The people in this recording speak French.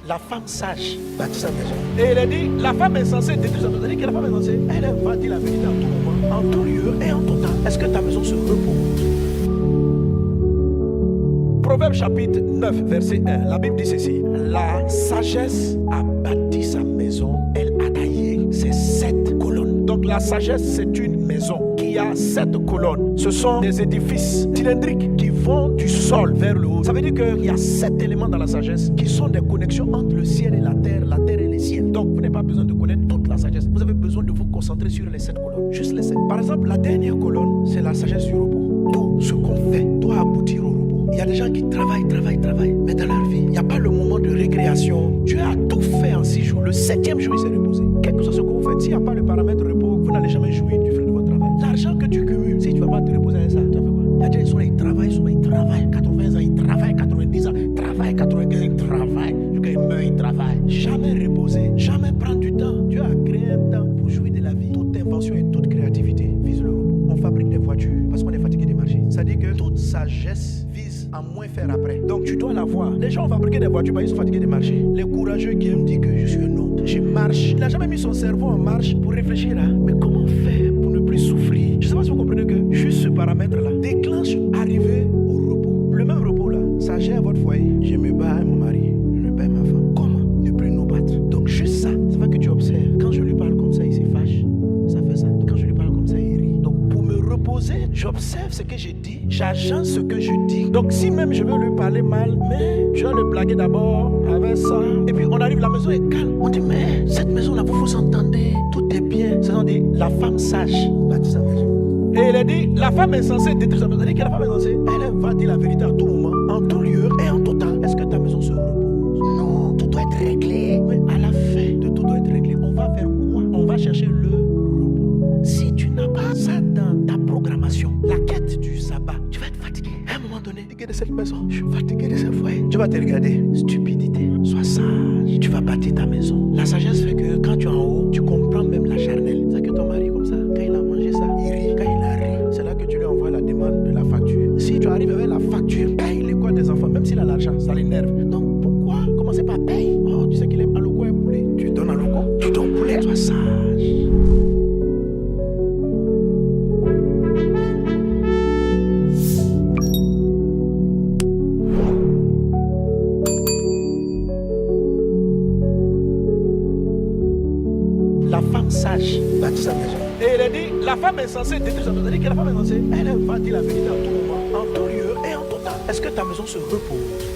la femme sage bâtit sa maison. Et il a dit, la femme insensée détruit sa maison. Il a dit que la femme insensée, elle va dire la vérité en tout moment, en tout lieu et en tout temps. Est-ce que ta maison se repose? Proverbe chapitre 9, verset 1. La Bible dit ceci. La sagesse a bâti sa maison. Elle a taillé ses 7 colonnes. Donc la sagesse, c'est une maison qui a 7 colonnes. Ce sont des édifices cylindriques qui vont du sol vers le haut. Ça veut dire qu'il y a 7 éléments dans la sagesse qui sont des connexions entre le ciel et la terre et les ciels. Donc vous n'avez pas besoin de connaître toute la sagesse. Vous avez besoin de vous concentrer sur les 7 colonnes. Juste les 7. Par exemple, la dernière colonne, c'est la sagesse du repos. Tout ce qu'on fait doit aboutir au repos. Il y a des gens qui travaillent, mais dans leur vie, il n'y a pas le moment de récréation. Dieu a tout fait en 6 jours. Le 7e jour, il s'est reposé. Quel que soit ce que vous faites, s'il n'y a pas le paramètre repos, vous n'allez jamais jouir du fruit de votre travail. L'argent que tu cumules, si tu ne vas pas te reposer avec ça, tu vas faire quoi? Il y a des gens qui travaillent, 80 ans, ils travaillent, 90 ans, ils travaillent, 95 ans, ils travaillent, jusqu'à ils meurent, ils travaillent. Jamais reposer, jamais prendre du temps. Dieu a créé un temps pour jouir de la vie. Toute invention et toute créativité vise le repos. On fabrique des voitures parce qu'on est fatigué de marcher. Ça dit que toute sagesse vise à moins faire après. Donc tu dois l'avoir. Les gens ont fabriqué des voitures parce qu'ils sont fatigués de marcher. Les courageux qui aiment dire que je suis un homme, je marche. Il n'a jamais mis son cerveau en marche pour réfléchir là. Mais comment faire pour ne plus souffrir? Je ne sais pas si vous comprenez que juste ce paramètre-là déclenche arriver au repos. Le même repos là, ça gère votre foyer. Je me bats avec mon mari, je me bats avec ma femme. Comment ne plus nous battre? Donc juste ça, ça fait que tu observes. Quand je lui parle comme ça, il se fâche. Ça fait ça. Quand je lui parle comme ça, il rit. Donc pour me reposer, j'observe ce que je dis, j'agence ce que je dis. Donc si même je veux lui parler mal, mais je vais le blaguer d'abord avec ça. Et puis on arrive, la maison est calme. On dit mais cette maison-là, vous vous entendez, tout est bien. C'est on dit la femme sage bâtit sa maison. Et il a dit, la femme insensée détruit sa maison. Il a dit que la femme insensée, elle va dire la vérité à tout moment, en tout lieu et en tout temps. Est-ce que ta maison se repose? Non, tout doit être réglé. Mais à la fin de tout doit être réglé, on va faire quoi? On va chercher le repos. Si tu n'as pas ça dans ta programmation, la quête du sabbat, tu vas être fatigué. À un moment donné, fatigué de cette maison, je suis fatigué de ce foyer. Tu vas te regarder, stupidité, sois sage. Tu vas bâtir ta maison. La sagesse fait que quand tu es en haut, tu comprends même la charnelle. C'est que ton mari, comme ça, quand il a mangé ça, il rit. Quand il a ri, c'est là que tu lui envoies la demande de la facture. Si tu arrives avec la facture, paye l'école des enfants, même s'il a l'argent, ça l'énerve. Donc pourquoi commencer par paye? Oh, tu sais qu'il aime Aloko et poulet. Tu donnes Aloko, tu donnes poulet. Sois sage. La femme sage bâtit sa maison. Et il a dit, la femme insensée détruit sa maison. Il a dit que la femme insensée, elle va dire la vérité en tout moment, en tout lieu et en tout temps. Est-ce que ta maison se repose?